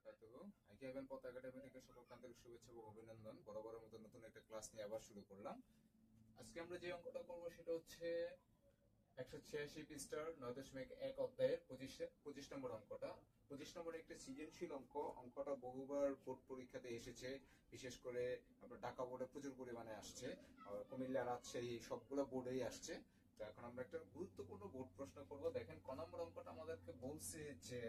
বারাকাতুহু। আইকিএভেন পথ একাডেমি থেকে সকলকে আন্তরিক শুভেচ্ছা এবং অভিনন্দন। বরাবরের মতো নতুন একটা ক্লাস নিয়ে আবার শুরু করলাম। আজকে আমরা যে অঙ্কটা করব সেটা হচ্ছে 186 পৃষ্ঠার 9.1 অধ্যায়ের 25 নম্বর অঙ্কটা। 25 নম্বর একটা সৃজনশীল অঙ্ক। অঙ্কটা বহুবার বোর্ড পরীক্ষাতে এসেছে, বিশেষ করে আপনার ঢাকা বোর্ডে প্রচুর পরিমাণে আসছে, কুমিল্লা, রাজশাহী সবগুলো বোর্ডেই আসছে। তো এখন আমরা একটা গুরুত্বপূর্ণ বোর্ড প্রশ্ন করব। দেখেন ক নম্বর অঙ্কটা আমাদেরকে বলছে যে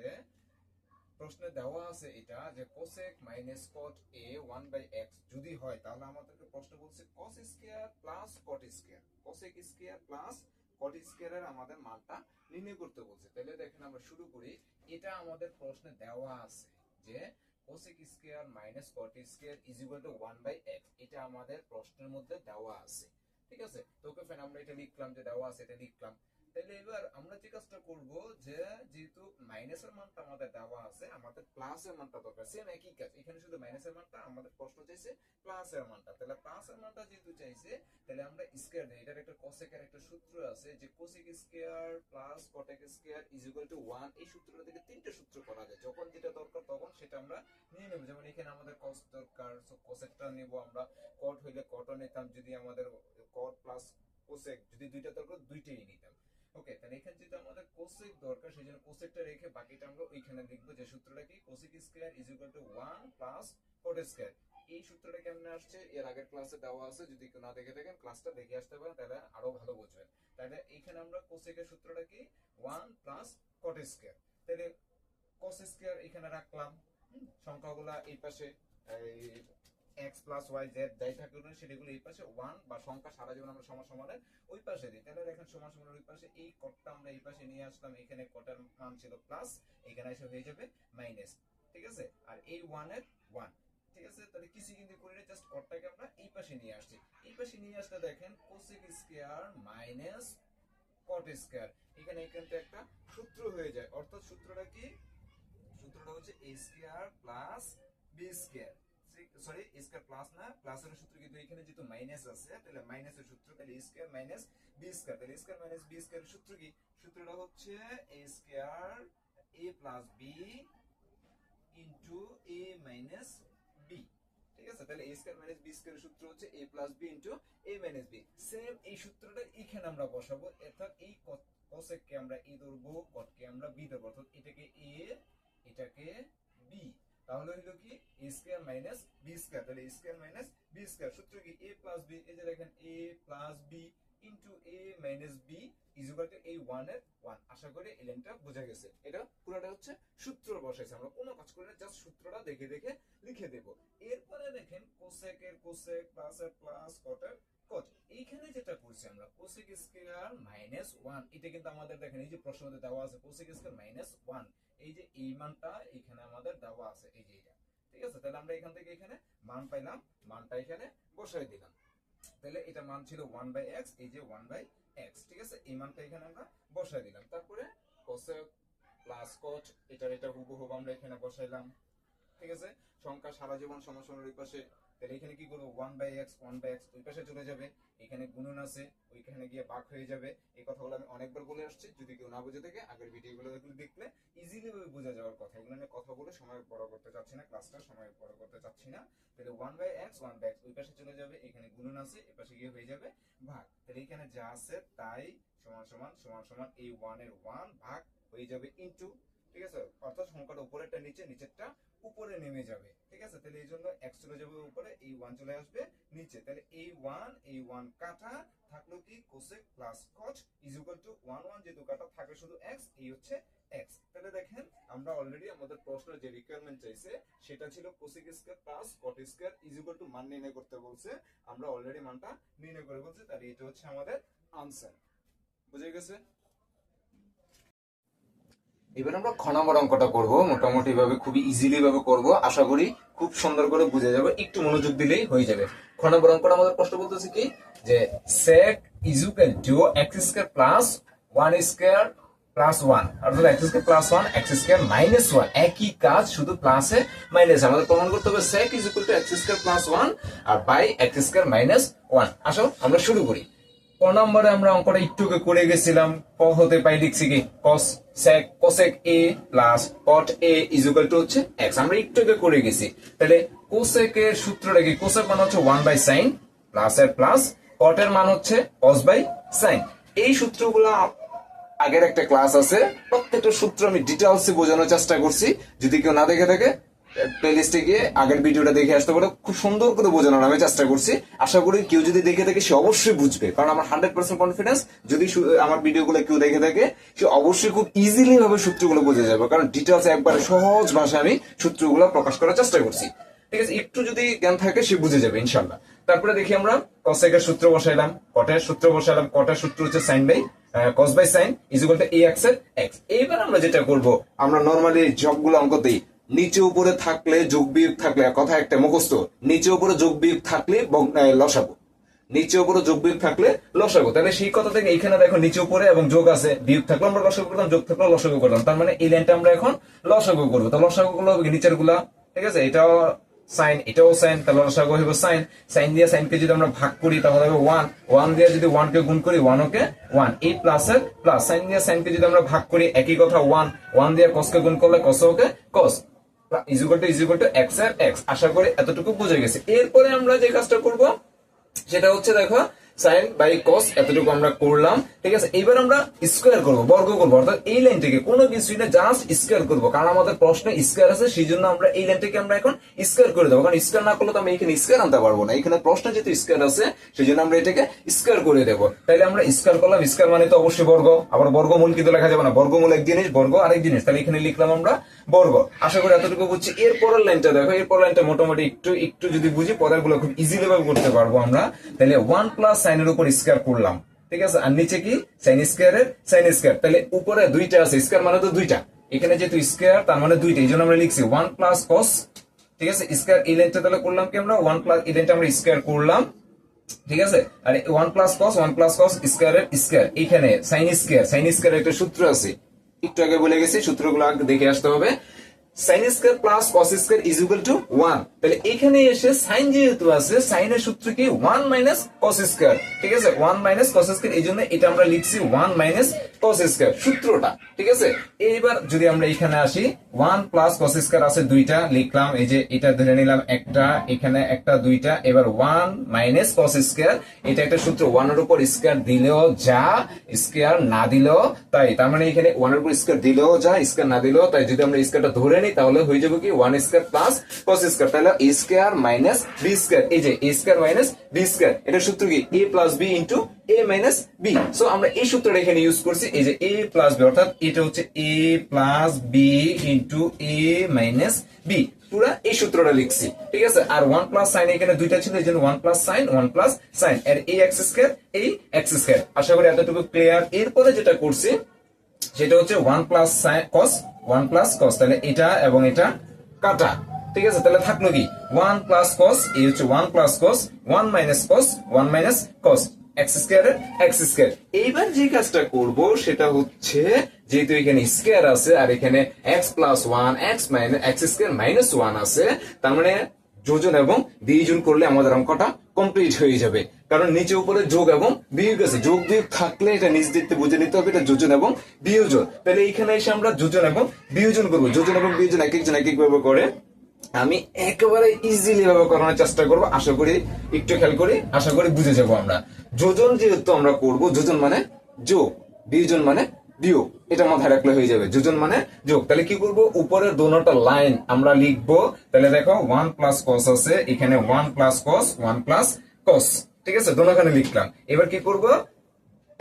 প্রশ্নে দেওয়া আছে এটা যে cosec minus cot a 1/x যদি হয় তাহলে আমাদেরকে প্রশ্ন বলছে cos square plus cot square, cosec square plus cot স্কয়ারের আমাদের মানটা নির্ণয় করতে বলছে। তাহলে দেখেন আমরা শুরু করি। এটা আমাদের প্রশ্নে দেওয়া আছে যে cosec square minus cot square is equal two 1/x, এটা আমাদের প্রশ্নের মধ্যে দেওয়া আছে। ঠিক আছে, তো ওকে ফেন আমরা এটা লিখলাম যে দেওয়া আছে, এটা লিখলাম। তাহলে এবার আমরা যে কাজটা করব যে যেহেতু মাইনাসের মানটা আমাদের দেওয়া আছে, আমাদের প্লাসের মানটা দরকার। সেম একই কাজ, এখানে শুধু মাইনাসের মানটা, আমাদের প্রশ্ন চাইছে প্লাসের মানটা। তাহলে প্লাসের মানটা যেহেতু চাইছে তাহলে আমরা স্কয়ার দেই। এটার একটা কোসেকের একটা সূত্র আছে যে কোসেক স্কয়ার প্লাস কটেক স্কয়ার ইজ ইকুয়াল টু 1। এই সূত্রটা থেকে তিনটা সূত্র করা যায়, যখন যেটা দরকার তখন সেটা আমরা নিয়ে নেব। যেমন এখানে আমাদের কস দরকার, সো কোসেকটা নেব আমরা। কট হইলে কটও নিতাম, যদি আমাদের কট প্লাস কোসেক যদি দুইটা দরকার দুইটাই নিতাম। ওকে, তাহলে এখানে যেটা আমাদের কোসেক দরকার সেই জন্য কোসেকটা রেখে বাকিটা আমরা ওইখানে লিখবো। যে সূত্রটা কি, cosec square is equal to 1 plus cot square. এই সূত্রটা কেমনে আসছে এর আগের ক্লাসে দেওয়া আছে, যদি কেউ না দেখে থাকেন ক্লাসটা দেখে আসতে পারেন, তাহলে আরো ভালো বুঝবেন। তাহলে এখানে আমরা কোসেকের সূত্রটা কি 1 প্লাস কট স্কয়ার। তাহলে কস স্কয়ার এখানে রাখলাম, সংখ্যাগুলো এই পাশে x প্লাস y z যাই থাকে না সেটাগুলো এই পাশে 1 বা সংখ্যা সারা জীবন আমরা সমান সমানের ওই পাশে দিই। তাহলে দেখেন সমান সমানের ওই পাশে এই কটটা আমরা এই পাশে নিয়ে আসলাম। এখানে কটের মান ছিল প্লাস, এখানে এসে হয়ে যাবে মাইনাস। ঠিক আছে, আর এই 1 এর 1। ঠিক আছে, তাহলে কিছু কিন্তু করে না, জাস্ট কটটাকে আমরা এই পাশে নিয়ে আসছি। এই পাশে নিয়ে আসলে দেখেন কোসেক স্কয়ার মাইনাস কট স্কয়ার, এখানে কিন্তু একটা সূত্র হয়ে যায়। অর্থাৎ সূত্রটা কি, সূত্রটা হচ্ছে a square plus b square. Sorry, a square plus না, প্লাসের সূত্র কিন্তু এখানে যেহেতু মাইনাস আছে তাহলে মাইনাসের সূত্র, তাহলে a square minus b square. তাহলে a square minus b square এর সূত্র কি, সূত্রটা হচ্ছে a square a plus b into a minus b। ঠিক আছে, তাহলে a square minus b square এর সূত্র হচ্ছে a plus b into a minus b। Same এই সূত্রটা এখানে আমরা বসাবো। অর্থাৎ এই cosec কে আমরা a ধরবো, cot কে আমরা b ধরবো। অর্থাৎ এটাকে a, এটাকে b। তাহলে হলো কি a square minus b square. তাহলে a square minus b square সূত্র কি a প্লাস b, এই যে দেখেন a plus b into a minus b is equal two এই 1 এর 1। আশা করি এই লাইনটা বোঝা গেছে। এটা পুরোটা হচ্ছে সূত্র বসাইছে, আমরা কোনো কাজ করি না, জাস্ট সূত্রটা দেখে দেখে লিখে দেব। এরপরে দেখেন কোসেক এর কোসেক, প্লাস এর প্লাস, কট এর কট। এইখানে যেটা করছি আমরা কোসেক স্কয়ার মাইনাস 1, এটা কিন্তু আমাদের দেখেন এই যে প্রশ্নতে দেওয়া আছে কোসেক স্কয়ার মাইনাস 1, এই যে এই মানটা এখানে আমাদের দেওয়া আছে, এই যে এটা। ঠিক আছে, তাহলে আমরা এখান থেকে এখানে মান পাইলাম, মানটা এখানে বসাই দিলাম। তাহলে এটা মান ছিল 1/x, এই যে 1/x। ঠিক আছে, এই মানটা এখানে আমরা বসাই দিলাম। তারপরে cosec প্লাস cot, এটা হুবহু আমরা এখানে বসাইলাম। ঠিক আছে, সংখ্যা সারা জীবন সমান সমান ওই পাশে। তাহলে এখানে কি করব, 1/x ওই পাশে চলে যাবে। এখানে গুণন আছে, ওইখানে গিয়ে ভাগ হয়ে যাবে। এই কথাগুলো আমি অনেকবার বলে আসছি, যদি কেউ না বুঝে থাকে আগের ভিডিওগুলো দেখলে ইজিলি ভাবে বোঝা যাওয়ার কথা। এগুলো আমি কথা বলে সময় বড় করতে চাচ্ছি না, ক্লাসটা সময় বড় করতে চাচ্ছি না। তাহলে 1/x ওই পাশে চলে যাবে, এখানে গুণন আছে, এই পাশে গিয়ে হয়ে যাবে ভাগ। তাহলে এখানে যা আছে তাই সমান সমান সমান সমান এই 1 এর 1 ভাগ হয়ে যাবে ইনটু। ঠিক আছে, অর্থাৎ সংখ্যাটা উপরেরটা নিচে, নিচেরটা উপরে নেমে যাবে। ঠিক আছে, তাহলে এই জন্য x চলে যাবে উপরে, এই 1 চলে আসবে নিচে। তাহলে এই 1 কাটা থাকলো কি cosec plus cot is equal to 1 যেহেতু কাটা থাকে শুধু x, এই হচ্ছে x। তাহলে দেখেন আমরা অলরেডি আমাদের প্রশ্নের যে রিকোয়ারমেন্ট চাইছে সেটা ছিল cosec square plus cot square is equal two মান নির্ণয় করতে বলছে। আমরা অলরেডি মানটা নির্ণয় করে বলছি, তাহলে এটা হচ্ছে আমাদের আনসার। বুঝে গেছে? এবার আমরা খ নম্বর অঙ্কটা করব। মোটামুটি ভাবে খুবই ইজিলি ভাবে করব, আশা করি খুব সুন্দর করে বুঝে যাবে, একটু মনোযোগ দিলেই হয়ে যাবে। খ নম্বর অঙ্কটা আমাদের প্রশ্ন বলতেছে কি যে sec is equal to x square plus 1 square plus 1, অর্থাৎ x square plus 1 x square minus 1। একই কাজ, শুধু প্লাসে মাইনাস। আমাদের প্রমাণ করতে হবে sec is equal to x square plus 1 আর বাই x স্কয়ার মাইনাস 1। আসো আমরা শুরু করি। ক নম্বরে আমরা অঙ্কটা একটুকে করে গেছিলাম, ক হতে পাই লিখছি কি cosec A plus cot A is equal two হচ্ছে এক্স, আমরা একটুকে করে গেছি। তাহলে কোসেক এর সূত্রটা কি, কোসেক মান হচ্ছে 1/sin প্লাস এর প্লাস, কট এর মান হচ্ছে cos বাই সাইন। এই সূত্রগুলো আগের একটা ক্লাস আছে, প্রত্যেকটা সূত্র আমি ডিটেলসে বোঝানোর চেষ্টা করছি। যদি কেউ না দেখে থাকে প্লেলিস্টে গিয়ে আগের ভিডিওটা দেখে আসতে পারে, খুব সুন্দর করে বোঝানোর আমি চেষ্টা করছি। আশা করি কেউ যদি দেখে থাকে সে অবশ্যই বুঝবে, কারণ আমার 100% কনফিডেন্স যদি আমার ভিডিওগুলো কেউ দেখে থাকে সে অবশ্যই খুব ইজিলি ভাবে সূত্রগুলো বুঝে যাবে, কারণ ডিটেলস একবারে সহজ ভাষায় আমি সূত্রগুলো প্রকাশ করার চেষ্টা করছি। ঠিক আছে, একটু যদি জ্ঞান থাকে সে বুঝে যাবে ইনশাল্লাহ। তারপরে দেখি আমরা কসেকের সূত্র বসাইলাম, কটের সূত্র বসাইলাম। কটের সূত্র হচ্ছে sine by cos by sine is equal to a x এর x। এইবার আমরা যেটা করব, আমরা নরমালি সবগুলো অঙ্কতেই নিচে উপরে থাকলে যোগ বিয়োগ থাকলে, কথা একটা মুখস্থ, নিচে উপরে যোগ বিয়োগ থাকলে লসাগু, নিচে উপরে যোগ বিয়োগ থাকলে লসাগু। তাহলে সেই কথা থেকে এখানে দেখো নিচে উপরে এবং যোগ আছে, বিয়োগ থাকলে আমরা লসাগু করলাম, যোগ থাকলে লসাগু করলাম। তার মানে এই লাইনটা আমরা এখন লসাগু করবো। তো লসাগু গুলো নিচের গুলা, ঠিক আছে, এটাও সাইন এটাও সাইন, তাহলে লসাগু হবে সাইন। সাইন দিয়ে সাইনকে যদি আমরা ভাগ করি তাহলে হবে 1, 1 দিয়ে যদি 1 কে গুণ করি 1 ওকে 1, এই প্লাস এর প্লাস। সাইন দিয়ে সাইনকে যদি আমরা ভাগ করি একই কথা, 1, 1 দিয়ে cos কে গুণ করলে cos okay cos is equal two x এর x। আশা করি এতটুকু বুঝে গেছে। এরপরে আমরা যে কাজটা করব সেটা হচ্ছে দেখো সাইন বাই cos, এতটুকু আমরা করলাম। ঠিক আছে, এবার আমরা স্কোয়ার করবো, বর্গ করবো, অর্থাৎ এই লাইনটিকে কোনো কিছুই না জাস্ট স্কোয়ার করবো, কারণ আমাদের প্রশ্নে স্কোয়ার আছে, সেই জন্য আমরা এই লাইনটিকে আমরা এখন স্কোয়ার করে দেবো। কারণ স্কোয়ার না করলে তো আমি এখানে স্কোয়ার আনতে পারবো না, এখানে প্রশ্নে যেহেতু স্কোয়ার আছে সেই জন্য আমরা এটাকে স্কোয়ার করে দেবো। তাহলে আমরা স্কোয়ার করলাম, স্কোয়ার মানে তো অবশ্যই বর্গ, আবার বর্গমূল কিন্তু লেখা যাবে না, বর্গমূল এক জিনিস, বর্গ আরেক জিনিস। তাহলে এখানে লিখলাম আমরা বর্গ। আশা করি এতটুকু বুঝছি। এরপরের লাইনটা দেখো, এরপরের লাইনটা মোটামুটি একটু যদি বুঝি পরের গুলো খুব ইজিলি ভাবে করতে পারবো আমরা। তাহলে 1 প্লাস সাইনের উপর স্কোয়ার করলাম, ঠিক আছে, আর নিচে কি সাইন স্কোয়ারের সাইন স্কোয়ার। তাহলে উপরে দুইটা আছে, স্কোয়ার মানে তো দুইটা, এখানে যেহেতু স্কোয়ার তার মানে দুইটা, এই জন্য আমরা লিখছি 1 প্লাস cos। ঠিক আছে, স্কোয়ার এই লাইনটা তাহলে করলাম কি আমরা 1 প্লাস, এই লাইনটা আমরা স্কোয়ার করলাম, ঠিক আছে। আর 1 প্লাস cos স্কোয়ারের স্কোয়ার, এখানে সাইন স্কোয়ার একটা সূত্র আছে, একটু আগে বলে গেছি, সূত্রগুলো আগে দেখে আসতে হবে। Sine square plus cos square is equal to 1। তাহলে এখানে এসে সাইন যেহেতু আছে, সাইনের সূত্র কি 1 মাইনাস কস স্কোয়ার। ঠিক আছে, 1 মাইনাস কস স্কোয়ার, এই জন্য এটা আমরা লিখছি 1 মাইনাস কস স্কোয়ার সূত্রটা। ঠিক আছে, এইবার যদি আমরা এখানে আসি, 1 প্লাস কস স্কোয়ার আছে দুইটা, লিখলাম, এই যে এটা ধরে নিলাম একটা, এখানে একটা, দুইটা। এবার 1 মাইনাস কস স্কোয়ার, এটা একটা সূত্র, 1 এর উপর স্কোয়ার দিলেও যা, স্কোয়ার না দিলেও তাই। তার মানে এখানে 1 এর উপর স্কোয়ার দিলেও যা, স্কোয়ার না দিলেও তাই। যদি আমরা স্কোয়ারটা ধরে নিই তাহলে হয়ে যাবে কি 1 স্কোয়ার প্লাস cos স্কোয়ার, তাহলে a square minus b square. এই যে a square minus b square, এটা সূত্র কি a plus b into a minus b। So আমরা এই সূত্রটা এখানে ইউজ করছি, এই যে a প্লাস b, অর্থাৎ এটা হচ্ছে a plus b into a minus b, পুরা এই সূত্রটা লিখছি। ঠিক আছে, আর 1 প্লাস সাইন এখানে দুইটা ছিল, এই জন্য 1 প্লাস সাইন 1 প্লাস সাইন, এর এই x স্কোয়ার এই x স্কোয়ার। আশা করি এতটুকু ক্লিয়ার। এরপরে যেটা করছি সেটা হচ্ছে 1 plus sign cos, 1 plus cos, তাহলে এটা এবং এটা কাটা। ঠিক আছে, তাহলে থাকলো কি 1 প্লাস cos, এই হচ্ছে 1 plus cos, 1 minus cos, 1 minus cos, x স্কয়ারের x square. এইবার যে কাজটা করব সেটা হচ্ছে, যেহেতু এখানে স্কয়ার আছে আর এখানে x plus 1 x minus x square minus 1 আছে, তার মানে যোজন এবং বিয়োজন করলে আমাদের অঙ্কটা কমপ্লিট হয়ে যাবে। কারণ নিচে উপরে যোগ এবং বিয়োগ আছে, যোগ বিয়োগ থাকলে এটা নিজ দিতে বুঝে নিতে হবে এটা যোজন এবং বিয়োজন। তাহলে এইখানে এসে আমরা যোজন এবং বিয়োজন করবো। যোজন এবং বিয়োজন এক একজন এক এক ভাবে করে, আমি একেবারে ইজিলি ভাবে করানোর চেষ্টা করবো। আশা করি একটু খেয়াল করি, আশা করি বুঝে যাবো আমরা। যোজন যেহেতু আমরা করবো, যোজন মানে যোগ, বিয়োজন মানে বিয়োগ, এটা মাথায় রাখলে হয়ে যাবে। যোজন মানে যোগ। তাহলে কি করবো, উপরের দোনোটা লাইন আমরা লিখবো। তাহলে দেখো 1 প্লাস cos আছে, এখানে 1 প্লাস cos, 1 প্লাস cos, ঠিক আছে, দোনোখানে লিখলাম। এবার কি করব,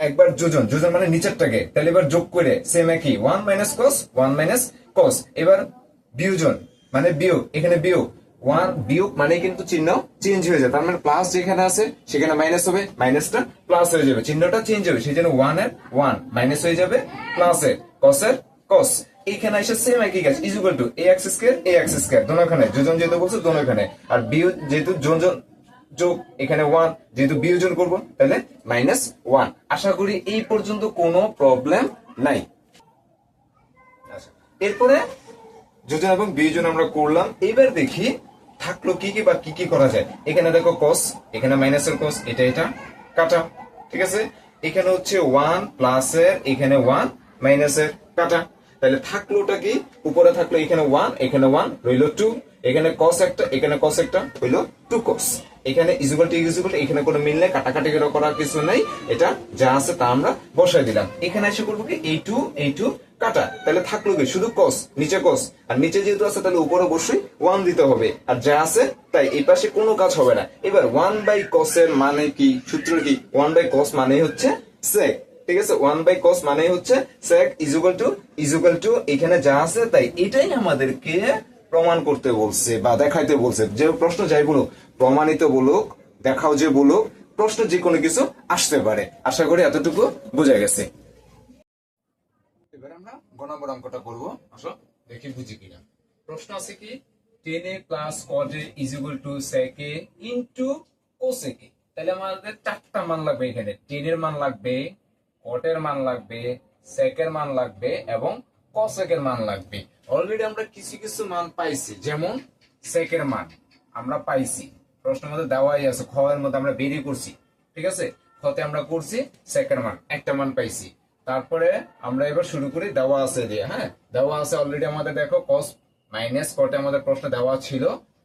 একবার যোজন, যোজন মানে নিচেরটাকে, তাহলে এবার যোগ করে সেম একই 1 মাইনাস cos, 1 মাইনাস cos। এবার বিয়োজন মানে বিয়োগ, এখানে বিয়োগ, 1 বিয়োগ মানে কিন্তু চিহ্ন চেঞ্জ হয়ে যায়, তার মানে প্লাস যেখানে আছে সেখানে মাইনাস হবে, মাইনাসটা প্লাস হয়ে যাবে, চিহ্নটা চেঞ্জ হবে, সেই জন্য 1 এর 1 মাইনাস হয়ে যাবে, প্লাস এর cos এর cos। এইখানে এসে সেম একই কাজ, is equal to ax square ax square, দোনোখানে যোজন যেহেতু বলছে দোনোখানে, আর বিয়োগ যেহেতু যোজন যোগ, এখানে 1 যেহেতু বিয়োজন করব তাহলে মাইনাস 1। আশা করি এই পর্যন্ত কোনো প্রবলেম নাই। আচ্ছা, এরপরে যোজন এবং বিয়োজন আমরা করলাম। এবার দেখি থাকলো কি কি বা কি কি করা যায়। এখানে দেখো cos, এখানে মাইনাসের cos, এটা এটা কাটা, ঠিক আছে, এখানে হচ্ছে 1 প্লাসের এখানে 1 মাইনাসের কাটা, তাহলে থাকলোটা কি উপরে থাকলো এখানে 1 এখানে 1 রইলো 2, এখানে cos একটা এখানে cos একটা হইলো 2 cos, এখানে ইকুয়াল টু এখানে কোনো মিল নেই, কাটাকাটি করার কিছু নেই, এটা যা আছে তা আমরা বসাই দিলাম। এখানে এসে করবো কি এই টু কাটা, তাহলে থাকলো কি শুধু cos, নিচে cos, আর নিচে যেহেতু আছে তাহলে উপরে অবশ্যই 1 দিতে হবে, আর যা আছে তাই এই পাশে কোনো কাজ হবে না। এবার 1/cos এর মানে কি, সূত্র কি, 1/cos মানে হচ্ছে sec, ঠিক আছে, 1/cos মানে হচ্ছে sec ইকুয়াল টু এখানে যা আছে তাই, এটাই আমাদেরকে প্রমাণ করতে বলছে বা দেখাইতে বলছে। যে প্রশ্ন যাই বলুক, প্রমাণিত বলুক, দেখাও যে বলুক, প্রশ্ন যে কোনো কিছু আসতে পারে। আশা করি এতটুকু বোঝা গেছে। এবার আমরা গ নম্বর অঙ্কটা করবো, আসো দেখি বুঝি কিনা। প্রশ্ন আছে কি, tan a plus cot a equal to sec a into cos a, তাহলে আমাদের চারটা মান লাগবে এখানে, tan এর মান লাগবে, cot এর মান লাগবে, sec এর মান লাগবে এবং cos এর মান লাগবে। অলরেডি আমরা কিছু কিছু মান পাইছি, যেমন sec এর মান আমরা পাইছি, প্রশ্নের মধ্যে দেওয়াই আছে, খ এর মধ্যে আমরা বেরিয়ে করছি, ঠিক আছে, খতে আমরা করছি sec এর মান একটা মান পাইছি। তারপরে আমরা এবার শুরু করি, দেওয়া আছে দিয়ে, হ্যাঁ দেওয়া আছে অলরেডি আমাদের, দেখো cos মাইনাস cot আমাদের প্রশ্ন দেওয়া ছিল,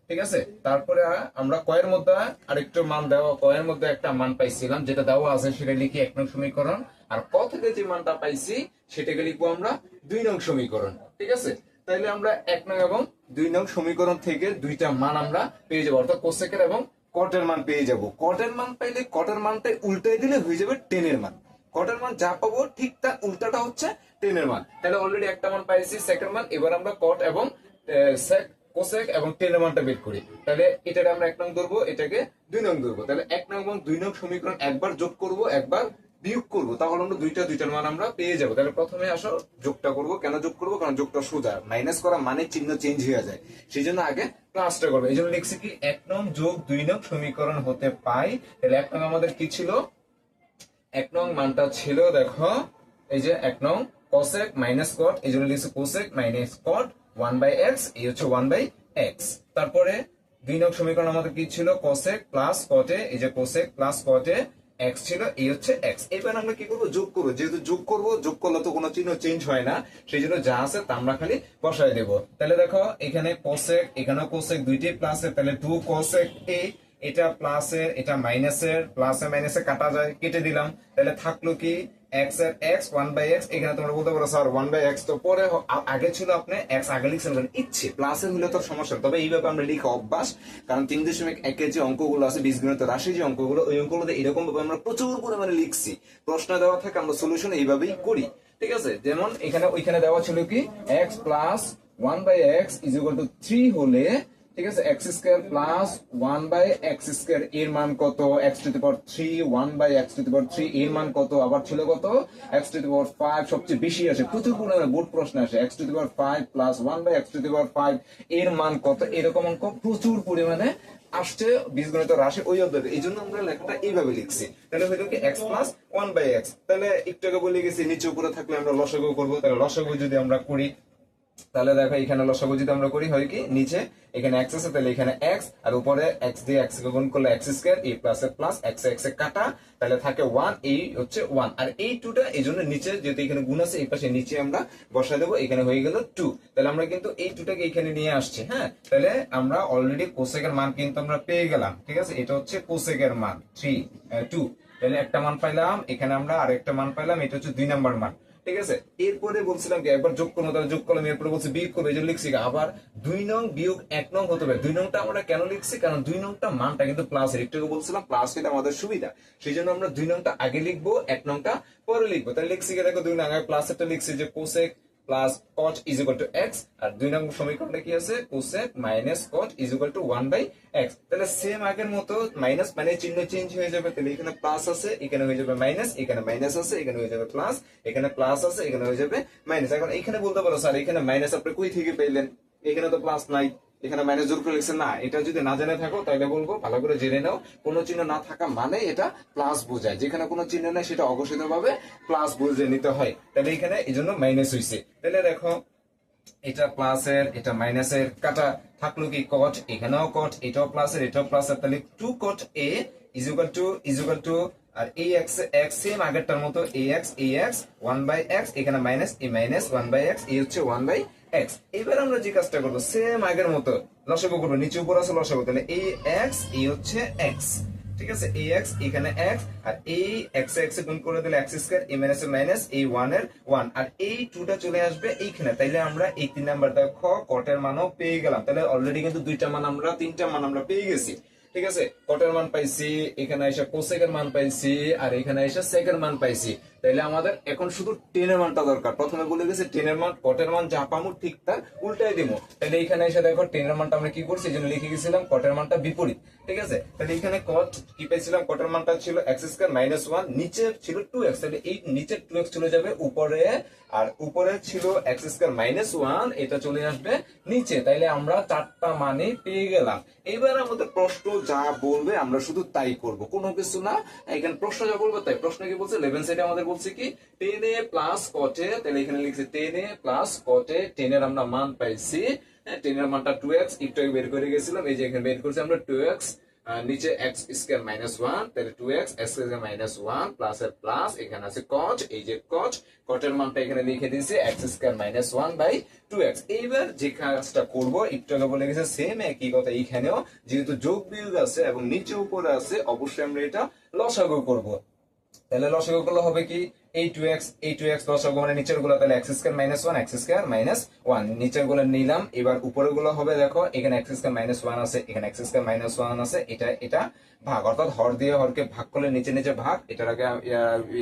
ঠিক আছে। তারপরে আমরা কয়ের মধ্যে আরেকটু মান দেওয়া, কয়ের মধ্যে একটা মান পাইছিলাম যেটা দেওয়া আছে সেটা লিখি 1 নং সমীকরণ, আর ক থেকে যে মানটা পাইছি সেটাকে লিখবো আমরা 2 নং সমীকরণ, ঠিক আছে। তাইলে আমরা 1 নং এবং 2 নং সমীকরণ থেকে দুইটা মান আমরা পেয়ে যাবো, অর্থাৎ কোসেকের এবং কটের মান পেয়ে যাবো। কটের মান পাইলে কটের মানটাই উল্টাই দিলে হয়ে যাবে টেনের মান, কটের মান যা পাবো ঠিক তার উল্টাটা হচ্ছে টেনের মান। তাহলে অলরেডি একটা মান পাইছি সেকেন্ড মান, এবার আমরা কট এবং সেক কোসেক এবং টেনের মানটা বের করি। তাহলে এটাকে আমরা 1 নং ধরবো, এটাকে 2 নং ধরবো। তাহলে 1 নং এবং 2 নং সমীকরণ একবার যোগ করব, একবার বিয়োগ করব, তাহলে আমরা দুইটার মান আমরা পেয়ে যাবো। তাহলে প্রথমে আসো যোগটা করব, কেন যোগ করব, কারণ যোগটা সোজা, মাইনাস করা মানে চিহ্ন চেঞ্জ হয়ে যায়, সেই জন্য আগে প্লাসটা করবো। এই জন্য লিখছি কি 1 নং যোগ 2 নং সমীকরণ হতে পাই। তাহলে 1 নং আমাদের কি ছিল, 1 নং মানটা ছিল দেখো এই যে 1 নং cosec মাইনাস cot, এই জন্য লিখছি cosec মাইনাস cot 1/x, এই হচ্ছে 1/x। তারপরে 2 নং সমীকরণ আমাদের কি ছিল, cosec প্লাস cot a, এই যে cosec plus cot a x ছিল, এই হচ্ছে x। এবার আমরা কি করব, যোগ করব, যেহেতু যোগ করব, যোগ করলে তো কোনো চিহ্ন চেঞ্জ হয় না, সেই জন্য যা আছে তা আমরা খালি বসাই দেব। তাহলে দেখো এখানে cosec, এখানেও cosec, দুইটাই প্লাসের, তাহলে 2 cosec a, এটা প্লাসের এটা মাইনাসের, প্লাসে মাইনাসে কাটা যায়, কেটে দিলাম, তাহলে থাকলো কি x এর x 1/x। এখানে তোমরা বলতে পারো স্যার 1/x তো পরে আগে ছিল, আপনি x আগে লিখছেন ইচ্ছে, প্লাসের হলে তো সমস্যা, তবে এইভাবে আমরা লিখা অভ্যাস, কারণ 3.1 এর যে অঙ্কগুলো আছে বীজগণিত রাশি যে অঙ্কগুলো, ওই অঙ্কগুলোতে এরকম ভাবে আমরা প্রচুর পরিমাণে লিখছি, প্রশ্ন দেওয়া থাকে আমরা সলিউশন এইভাবেই করি, ঠিক আছে। যেমন এখানে ওইখানে দেওয়া ছিল কি x plus 1/x equal to 3 হলে, ঠিক আছে, x square plus 1/x square এর মান কত, x to the power 3, 1/x to the power 3 এর মান কত, আবার ছিল কত x টু দি পাওয়ার 5, সবচেয়ে বেশি আসে, প্রচুর পরিমাণে বোর্ড প্রশ্ন আসে, x to the power 5 plus 1/x to the power 5 এর মান কত, এরকম অঙ্ক প্রচুর পরিমাণে আসছে বীজগণিত রাশি ওই অধ্যায়ে, এই জন্য আমরা লেখাটা এইভাবে লিখছি। তাহলে হইলো কি x প্লাস 1/x, তাহলে একটু আগে বলে গেছি নিচে উপরে থাকলে আমরা লসাগু করবো, তাহলে লসাগু যদি আমরা করি, তাহলে দেখো এখানে লসাগু যদি আমরা করি হয় কি, নিচে এখানে x আছে, তাহলে এখানে x, আর উপরে x দিয়ে x কে গুণ করলে x স্কয়ার, এই প্লাস এর প্লাস, x এ x এ কাটা, তাহলে থাকে 1, এই হচ্ছে 1, আর এই 2টা এই জন্য নিচে যেহেতু এখানে গুণ আছে এই পাশে নিচে আমরা বসায় দেবো, এখানে হয়ে গেল 2। তাহলে আমরা কিন্তু এই 2টাকে এখানে নিয়ে আসছি, হ্যাঁ। তাহলে আমরা অলরেডি কোসেক এর মান কিন্তু আমরা পেয়ে গেলাম, ঠিক আছে, এটা হচ্ছে কোসেক এর মান 2, তাহলে একটা মান পাইলাম, এখানে আমরা আরেকটা মান পাইলাম, এটা হচ্ছে 2 নাম্বার মান, ঠিক আছে। এরপরে বলছিলাম কি একবার যোগ করবো, তাহলে যোগ করলাম, এরপরে বলছি বিয়োগ করবো, এই জন্য লিখছি আবার 2 নং বিয়োগ 1 নং হতে পারে। 2 নংটা আমরা কেন লিখছি, কারণ 2 নংটা মানটা কিন্তু প্লাসের, একটু বলছিলাম প্লাস হলে আমাদের সুবিধা, সেই জন্য আমরা 2 নংটা আগে লিখবো, 1 নংটা পরে লিখবো। তাহলে লিখছি কি দেখো 2 নং আগে প্লাসেরটা লিখছি যে cosec plus cot is equal two x, আর 2 নং সমীকরণটা কি আছে, cosec minus cot is equal two 1/x। তাহলে সেম আগের মতো মাইনাস মানে চিহ্ন চেঞ্জ হয়ে যাবে, তাহলে এখানে প্লাস আছে, এখানে হয়ে যাবে মাইনাস, এখানে মাইনাস আছে, এখানে হয়ে যাবে প্লাস, এখানে প্লাস আছে, এখানে হয়ে যাবে মাইনাস। এখন এখানে বলতে পারো স্যার এখানে মাইনাস আপনি কই থেকে পেলেন, এখানে তো প্লাস নাই, এখানে মাইনাস জোর করে লিখছেন না, এটা যদি না জেনে থাকো তাহলে বলবো ভালো করে জেনে নাও, কোনো চিহ্ন না থাকা মানে এটা প্লাস বোঝায়, যেখানে কোনো চিহ্ন নাই সেটা অঘোষিত ভাবে প্লাস বুঝে নিতে হয়, তাহলে এখানে এই জন্য মাইনাস হয়েছে। তাহলে দেখো এটা প্লাসের এটা মাইনাসের কাটা, থাকলো কি cot, এখানেও cot, এটাও প্লাসের এটাও প্লাসের, তাহলে 2 cot a is equal to আর এই এক্স এক্স সেম আগেরটার মতো এক্স 1/x, এখানে মাইনাস এ মাইনাস 1/x, এই হচ্ছে 1/x। এবার আমরা যে কাজটা করবো সেম আগের মতো লসাগু করবো, নিচে উপর আছে লসাগু, তাহলে এই এক্স এই হচ্ছে এক্স, ঠিক আছে, এই এক্স এখানে এক্স, আর এই এক্স এক্স গুণ করে দিলে এক্স স্কয়ার, এই মাইনাস এর মাইনাস, এই 1 এর 1, আর এই 2টা চলে আসবে এইখানে। তাইলে আমরা এই 3 নাম্বারটা কটের মানও পেয়ে গেলাম। তাহলে অলরেডি কিন্তু তিনটা মান আমরা পেয়ে গেছি, ঠিক আছে। কটের মান পাইছি, এখানে এসে কোসেকের মান পাইছি, আর এখানে এসে সেকের মান পাইছি। তাইলে আমাদের এখন শুধু টেনের মানটা দরকার। প্রথমে বলে গেছে টেনের মান, কটের মান যা পামু ঠিক তার উল্টাই দিব। তাহলে এখানে এসে দেখো টেনের মানটা আমরা কি করছি, এই জন্য লিখে গেছিলাম কটের মানটা বিপরীত, ঠিক আছে। তাহলে এখানে কট কি পাইছিলাম, কটের মানটা ছিল এক্স স্কয়ার মাইনাস 1, নিচে ছিল 2x, তাহলে এই নিচের 2x চলে যাবে উপরে, আর উপরে ছিল এক্স স্কয়ার মাইনাস 1, এটা চলে আসবে নিচে। তাইলে আমরা চারটা মানে পেয়ে গেলাম। এবার আমাদের প্রশ্ন যা বলবে আমরা শুধু তাই করব, কোনো কিছু না। এখানে প্রশ্ন যা বলবে তাই। প্রশ্ন কি বলছে, 11 সাইডে আমাদের বলছে কি 10a প্লাস কটে, তাহলে এখানে লিখছে 10a প্লাস কটে, 10 এর আমরা মান পাইছি, 10 এর মানটা 2x, একটু আগে বের করে গেছিলাম, এই যে এখানে বের করছি আমরা 2x, নিচে এক্স স্কয়ার মাইনাস 1, তাহলে 2x x square minus 1 plus এর প্লাস, এখানে আছে কট, এই যে কট, কটের মানটা এখানে লিখে দিয়েছি এক্স স্কয়ার মাইনাস 1/2x। এইবার যে কাজটা করব একটু আগে বলে গেছে সেম একই কথা এইখানেও, যেহেতু যোগ বিয়োগ আছে এবং নিচে উপরে আছে, অবশ্যই আমরা এটা লসাগু করব। তাহলে লসাগু করলে হবে কি, এই 2x লসাগু মানে নিচের গুলো, তাহলে x square minus 1 x square minus 1, নিচের গুলো নিলাম। এবার উপরের গুলো হবে, দেখো এখানে এক্স স্কয়ার মাইনাস 1 আছে, এখানে এক্স স্কয়ার মাইনাস 1 আছে, এটা ভাগ, অর্থাৎ হর দিয়ে হরকে ভাগ করলে নিচে নিচে ভাগ। এটার আগে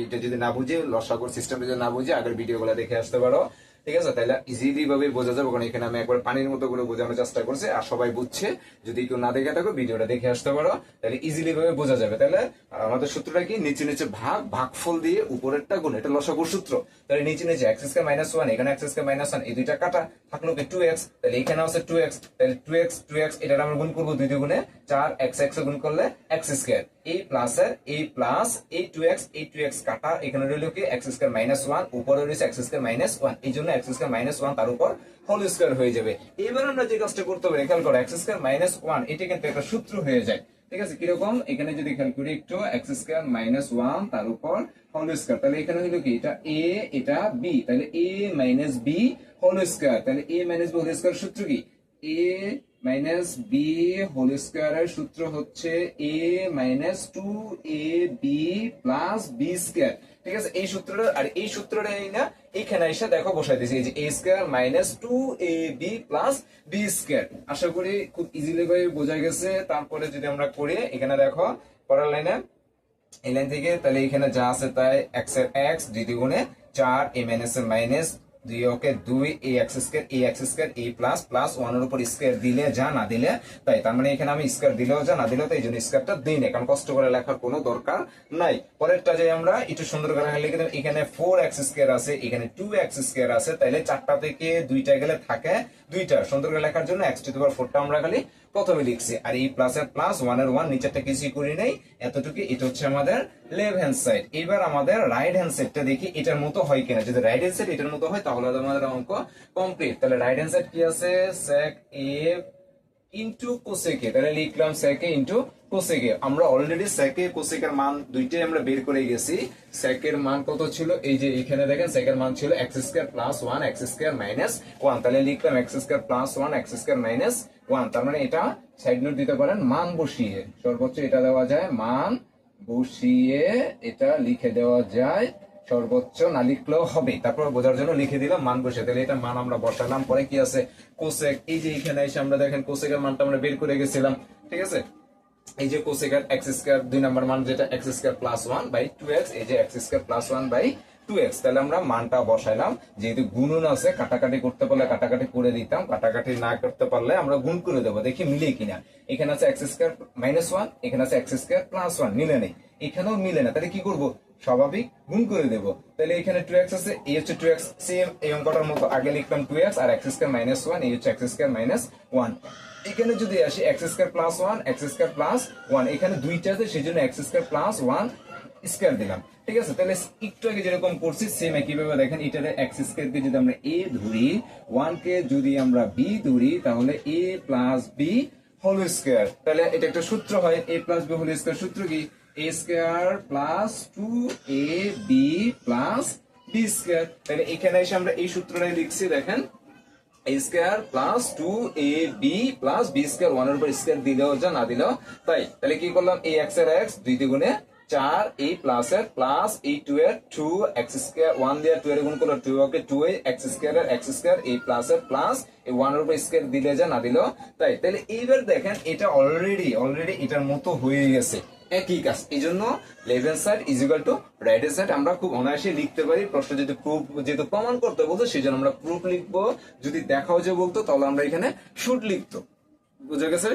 এটা যদি না বুঝি, লসাগুর সিস্টেম যদি না বুঝি, আগের ভিডিও গুলো দেখে আসতে পারো, ঠিক আছে। তাহলে ইজিলি ভাবে বোঝা যাবে, কারণ এখানে আমি একবার পানির মতো করে বোঝানোর চেষ্টা করছি, আর সবাই বুঝছে। যদি কেউ না দেখে থাকো ভিডিওটা দেখে আসতে পারো, তাহলে ইজিলি ভাবে বোঝা যাবে। তাহলে আমাদের সূত্রটা কি, নিচে নিচে ভাগ, ভাগফল দিয়ে উপরেরটা গুণ, এটা লসাগুর সূত্র। তাহলে নিচে নিচে এক্স স্কয়ার মাইনাস 1, এখানে এক্স স্কয়ার মাইনাস 1, এই দুইটা কাটা, থাকলো কি 2x, তাহলে এখানে আছে 2x, তাহলে 2x এটা আমরা গুণ করবো 2 গুণে 4, x গুণ করলে এক্স স্কয়ার, এই প্লাসের এই প্লাস, এই 2x কাটা, এখানে রইল কি এক্স স্কয়ার মাইনাস 1, উপরে রয়েছে এক্স স্কয়ার মাইনাস 1, এই জন্য এক্স স্কয়ার মাইনাস 1 তার উপর হোল স্কয়ার হয়ে যাবে। এবার আমরা যে কাজটা করতে হবে, খেয়াল করো, এক্স স্কয়ার মাইনাস 1 এটা কিন্তু একটা সূত্র হয়ে যায়, ঠিক আছে। কিরকম, এখানে যদি খেয়াল করি একটু, এক্স স্কয়ার মাইনাস 1 তার উপর হোল স্কয়ার, তাহলে এখানে হলো কি, এটা a এটা b, তাহলে a minus b whole square, তাহলে a minus b whole square সূত্র কি, a মাইনাস বি হোল স্কয়ারের সূত্র হচ্ছে a minus 2ab plus b square, ঠিক আছে। এই সূত্রটা, আর এই সূত্রটা এই না, এইখানে এসে দেখো বসাই দিয়েছি, এই যে a square minus 2ab plus b square. আশা করি খুব ইজিলি ভাবে বোঝা গেছে। তারপরে যদি আমরা করি, এখানে দেখো পরের লাইনে, এই লাইন থেকে, তাহলে এখানে যা আছে তাই, x এর x 2 গুণে 4, a মাইনাস এর minus 2 okay 2, a x square a plus plus 1 এর উপর স্কয়ার দিলে যা, না দিলে তাই। তার মানে এখানে আমি স্কয়ার দিলেও যা, না দিলেও তাই, এই জন্য স্কয়ারটা দিই না, কারণ কষ্ট করে লেখার কোনো দরকার নাই। পরেরটা যে আমরা একটু সুন্দর করে লিখে দেব, এখানে 4x স্কয়ার আছে, এখানে 2x স্কয়ার আছে, তাইলে চারটা থেকে দুইটা গেলে থাকে দুইটা। সুন্দর করে লেখার জন্য x টু দি পাওয়ার 4টা আমরা খালি প্রথমে লিখছি, আর এই প্লাস এর প্লাস 1 এর 1, নিচেরটা কিছুই করি নাই, এতটুকু। এটা হচ্ছে আমাদের লেফট হ্যান্ড সাইড। এবার আমাদের রাইট হ্যান্ড সাইডটা দেখি এটার মতো হয় কিনা। যদি রাইট হ্যান্ড সাইড এটার মতো হয়, তাহলে আমাদের অঙ্ক কমপ্লিট। তাহলে রাইট হ্যান্ড সাইড কি আছে, sec a ইনটু কোসেক এ, তাহলে লিখলাম sec a ইনটু কোসেক এ। আমরা অলরেডি sec a কোসেক এর মান দুইটাই আমরা বের করে গেছি। sec এর মান কত ছিল, এই যে এখানে দেখেন sec এর মান ছিল x square plus 1 x square minus 1, তাহলে লিখলাম x square plus 1 x square minus 1। তার মানে এটা সাইড নোট দিতে পারেন, মান বসিয়ে সর্বোচ্চ এটা দেওয়া যায়, মান বসিয়ে এটা লিখে দেওয়া যায়, সর্বোচ্চ না লিখলেও হবে। তারপর বোঝার জন্য লিখে দিলাম মান বসে, তাহলে এটা মান আমরা বসালাম। পরে কি আছে, কোসেক, এই যে এখানে এসে আমরা দেখেন কোসেকের মানটা আমরা বের করে গেছিলাম, ঠিক আছে। এই যে কোসেকের এক্স স্কয়ার 2 নাম্বার মান, যেটা এক্স স্কয়ার প্লাস 1/2x, এই যে এক্স স্কয়ার প্লাস 1/2x, তাহলে আমরা মানটা বসাইলাম। যেহেতু গুণন আছে, কাটাকাটি করতে পারলে কাটাকাটি করে দিতাম, কাটাকাটি না করতে পারলে আমরা গুণ করে দেবো, দেখি মিলে কিনা। এখানে আছে এক্স স্কয়ার মাইনাস 1, এখানে আছে এক্স স্কয়ার প্লাস 1, মিলে নেই, এখানেও মিলে না, তাহলে কি করবো, স্বাভাবিক গুণ করে দেবো। তাহলে এখানে 2x আছে, এই হচ্ছে 2x, সেম এই অঙ্কটার মতো আগে লিখলাম 2x আর এক্স স্কয়ার মাইনাস 1, এই হচ্ছে এক্স স্কয়ার মাইনাস 1। এখানে যদি আসি x square plus 1 x square plus 1, এখানে দুইটা আছে সেই জন্য এক্স স্কয়ার প্লাস 1 স্কয়ার দিলাম, ঠিক আছে। তাহলে একটু আগে যেরকম করছি সেম একই ভাবে দেখেন, এটাতে এক্স স্কয়ার কে যদি আমরা a ধরি, 1 কে যদি আমরা b ধরি, তাহলে a plus b whole square. তাহলে এটা একটা সূত্র হয়, a plus b whole square. সূত্র কি, a square plus 2ab plus b square. তাহলে এখানে এসে আমরা এই সূত্রটাই লিখছি, দেখেন a square plus 2ab plus b square, 1 এর উপর স্কয়ার দিলেও যা না দিলেও তাই। তাহলে কি করলাম, এই x এর x 2 দ্বিগুণে 4, এই প্লাস এর প্লাস এই 2 এর 2 x স্কয়ার, 1 দিয়ে 2 এর গুণ করলে 2 ওকে 2 এ x স্কয়ার এর x স্কয়ার, এই প্লাস এর প্লাস এই 1 এর উপর স্কয়ার দিলে যা না দিলেও তাই। তাহলে এইবার দেখেন এটা অলরেডি এটার মতো হয়ে গেছে, একই কাজ। এই জন্য left hand side is equal two right hand side আমরা খুব অনায়াসে লিখতে পারি। প্রশ্ন যদি প্রুফ, যেহেতু প্রমাণ করতে বলতো সেই জন্য আমরা প্রুফ লিখবো, যদি দেখাও যে বলতো তাহলে আমরা এখানে শুড লিখতো। বুঝে গেছে?